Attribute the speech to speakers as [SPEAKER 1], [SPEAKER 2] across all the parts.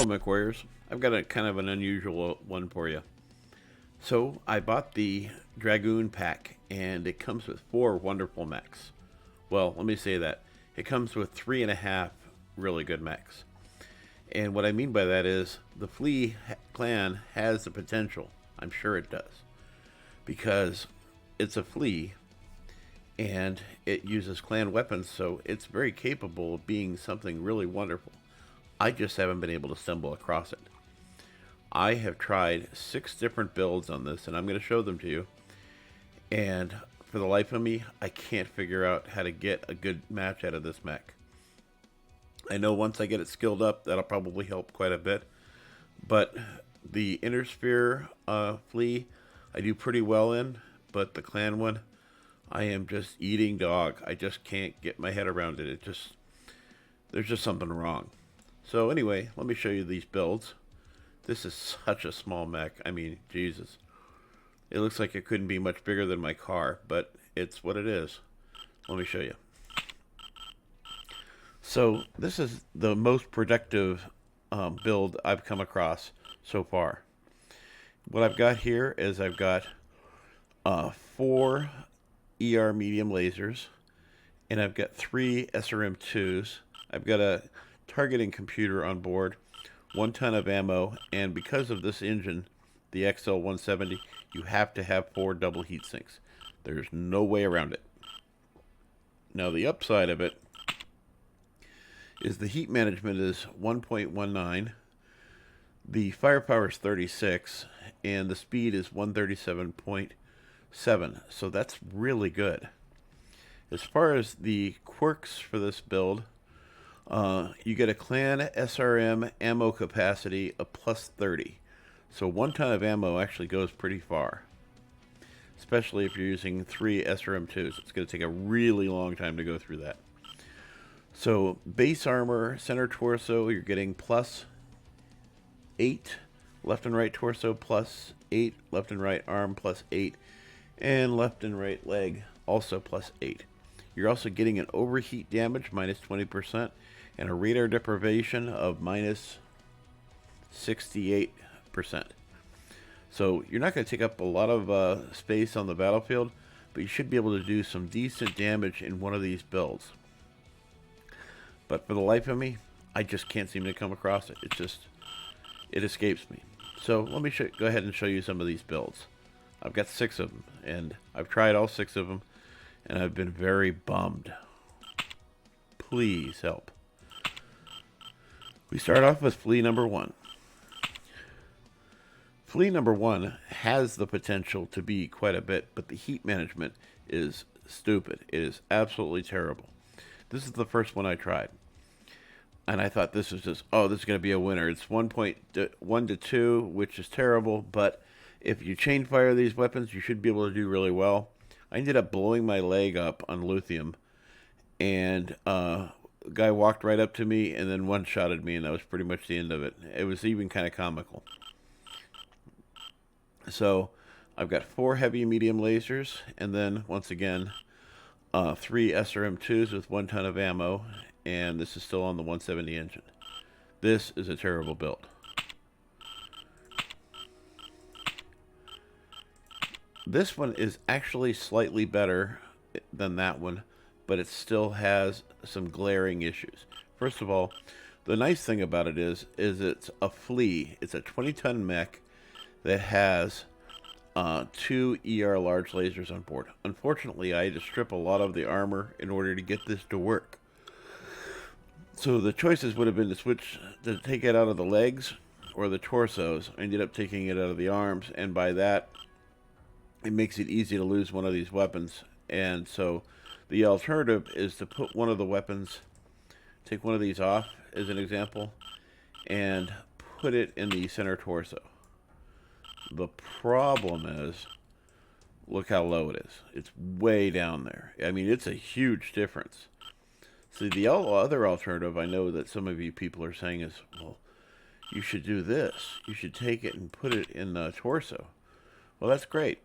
[SPEAKER 1] Hello, Mechwarriors. I've got a kind of an unusual one for you. So I bought the Dragoon pack, and it comes with 4 wonderful mechs. Well, let me say that. It comes with 3.5 really good mechs. And what I mean by that is the Flea clan has the potential. I'm sure it does. Because it's a Flea, and it uses clan weapons, so it's very capable of being something really wonderful. I just haven't been able to stumble across it. I have tried 6 different builds on this, and I'm going to show them to you. And for the life of me, I can't figure out how to get a good match out of this mech. I know once I get it skilled up, that'll probably help quite a bit. But the Inner Sphere Flea, I do pretty well in, but the clan one, I am just eating dog. I just can't get my head around it. There's just something wrong. So anyway, let me show you these builds. This is such a small mech. I mean, Jesus. It looks like it couldn't be much bigger than my car, but it's what it is. Let me show you. So this is the most productive build I've come across so far. What I've got here is I've got 4 ER medium lasers, and I've got 3 SRM2s. I've got a targeting computer on board, 1 ton of ammo, and because of this engine, the XL170, you have to have 4 double heat sinks. There's no way around it. Now the upside of it is the heat management is 1.19, the firepower is 36, and the speed is 137.7, so that's really good. As far as the quirks for this build, you get a clan SRM ammo capacity of plus 30. So 1 ton of ammo actually goes pretty far. Especially if you're using 3 SRM2s. It's going to take a really long time to go through that. So base armor, center torso, you're getting plus 8. Left and right torso plus 8. Left and right arm plus 8. And left and right leg also plus 8. You're also getting an overheat damage, minus 20. And a radar deprivation of minus 68%. So you're not going to take up a lot of space on the battlefield, but you should be able to do some decent damage in one of these builds. But for the life of me, I just can't seem to come across it. It escapes me. So let me go ahead and show you some of these builds. I've got 6 of them, and I've tried all 6 of them, and I've been very bummed. Please help. We start off with Flea number 1. Flea number 1 has the potential to be quite a bit, but the heat management is stupid. It is absolutely terrible. This is the first one I tried. And I thought this was just, oh, this is going to be a winner. It's 1.1 to 2, which is terrible, but if you chain fire these weapons, you should be able to do really well. I ended up blowing my leg up on lithium, and the guy walked right up to me and then one-shotted me, and that was pretty much the end of it. It was even kind of comical. So I've got 4 heavy medium lasers, and then once again 3 SRM2s with 1 ton of ammo, and this is still on the 170 engine. This is a terrible build. This one is actually slightly better than that one, but it still has some glaring issues. First of all, the nice thing about it is it's a Flea. It's a 20-ton mech that has 2 ER large lasers on board. Unfortunately, I had to strip a lot of the armor in order to get this to work. So the choices would have been to take it out of the legs or the torsos. I ended up taking it out of the arms, and by that, it makes it easy to lose one of these weapons. And so the alternative is to put one of the weapons, take one of these off as an example, and put it in the center torso. The problem is, look how low it is. It's way down there. I mean, it's a huge difference. See, the other alternative I know that some of you people are saying is, well, you should do this. You should take it and put it in the torso. Well, that's great.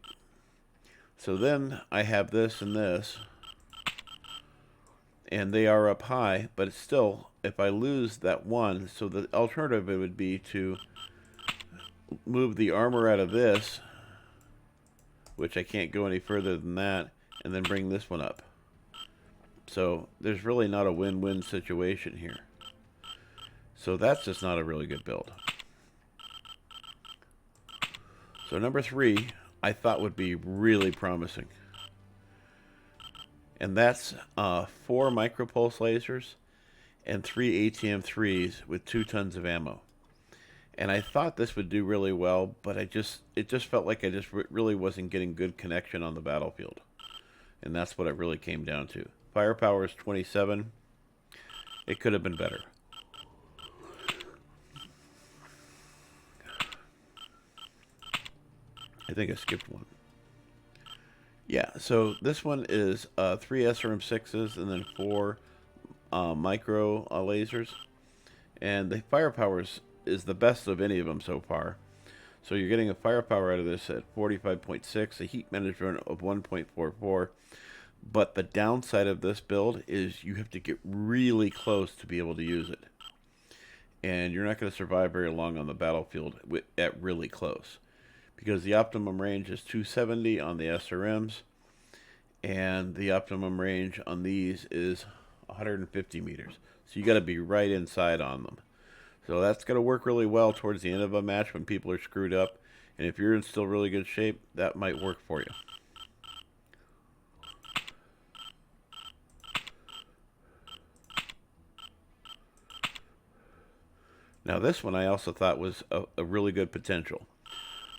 [SPEAKER 1] So then I have this and this, and they are up high, but it's still if I lose that one, so the alternative it would be to move the armor out of this, which I can't go any further than that, and then bring this one up. So there's really not a win-win situation here. So that's just not a really good build. So number 3, I thought would be really promising. And that's 4 micropulse lasers and 3 ATM-3s with 2 tons of ammo. And I thought this would do really well, but it just felt like I just really wasn't getting good connection on the battlefield. And that's what it really came down to. Firepower is 27. It could have been better. I think I skipped one. Yeah, so this one is 3 SRM6s and then 4 micro lasers. And the firepower is the best of any of them so far. So you're getting a firepower out of this at 45.6, a heat management of 1.44. But the downside of this build is you have to get really close to be able to use it. And you're not going to survive very long on the battlefield at really close. Because the optimum range is 270 on the SRMs. And the optimum range on these is 150 meters. So you got to be right inside on them. So that's going to work really well towards the end of a match when people are screwed up. And if you're in still really good shape, that might work for you. Now this one I also thought was a really good potential.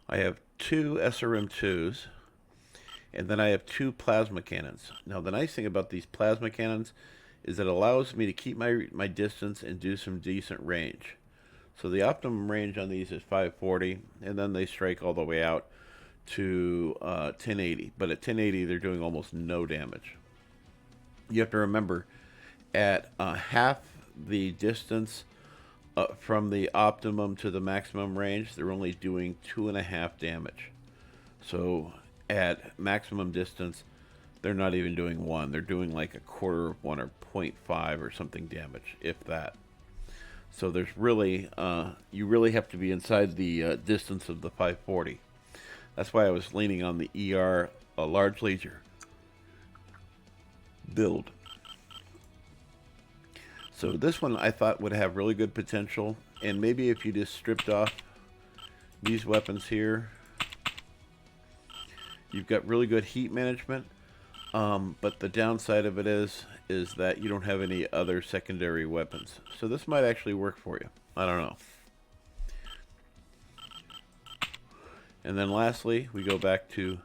[SPEAKER 1] I have 2 SRM2s, and then I have 2 plasma cannons. Now the nice thing about these plasma cannons is it allows me to keep my distance and do some decent range. So the optimum range on these is 540, and then they strike all the way out to 1080. But at 1080, they're doing almost no damage. You have to remember, at half the distance from the optimum to the maximum range, they're only doing 2.5 damage. So at maximum distance, they're not even doing 1. They're doing like 1/4 of 1 or 0.5 or something damage, if that. So there's really, you really have to be inside the distance of the 540. That's why I was leaning on the ER, a large laser build. So this one I thought would have really good potential, and maybe if you just stripped off these weapons here, you've got really good heat management, but the downside of it is that you don't have any other secondary weapons. So this might actually work for you. I don't know. And then lastly, we go back to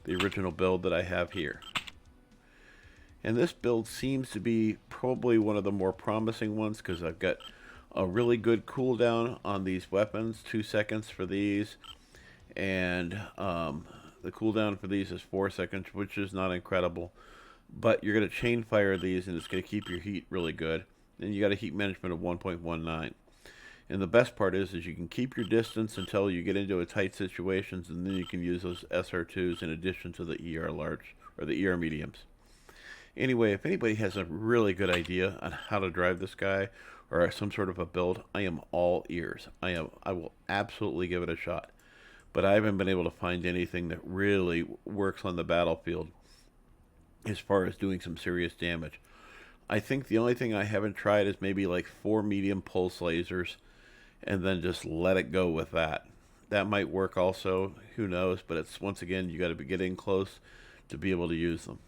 [SPEAKER 1] the original build that I have here. And this build seems to be probably one of the more promising ones because I've got a really good cooldown on these weapons, 2 seconds for these, and the cooldown for these is 4 seconds, which is not incredible. But you're going to chain fire these, and it's going to keep your heat really good. And you got a heat management of 1.19. And the best part is you can keep your distance until you get into a tight situations, and then you can use those SR2s in addition to the ER large or the ER mediums. Anyway, if anybody has a really good idea on how to drive this guy or some sort of a build, I am all ears. I will absolutely give it a shot. But I haven't been able to find anything that really works on the battlefield as far as doing some serious damage. I think the only thing I haven't tried is maybe like 4 medium pulse lasers and then just let it go with that. That might work also, who knows, but it's once again, you got to be getting close to be able to use them.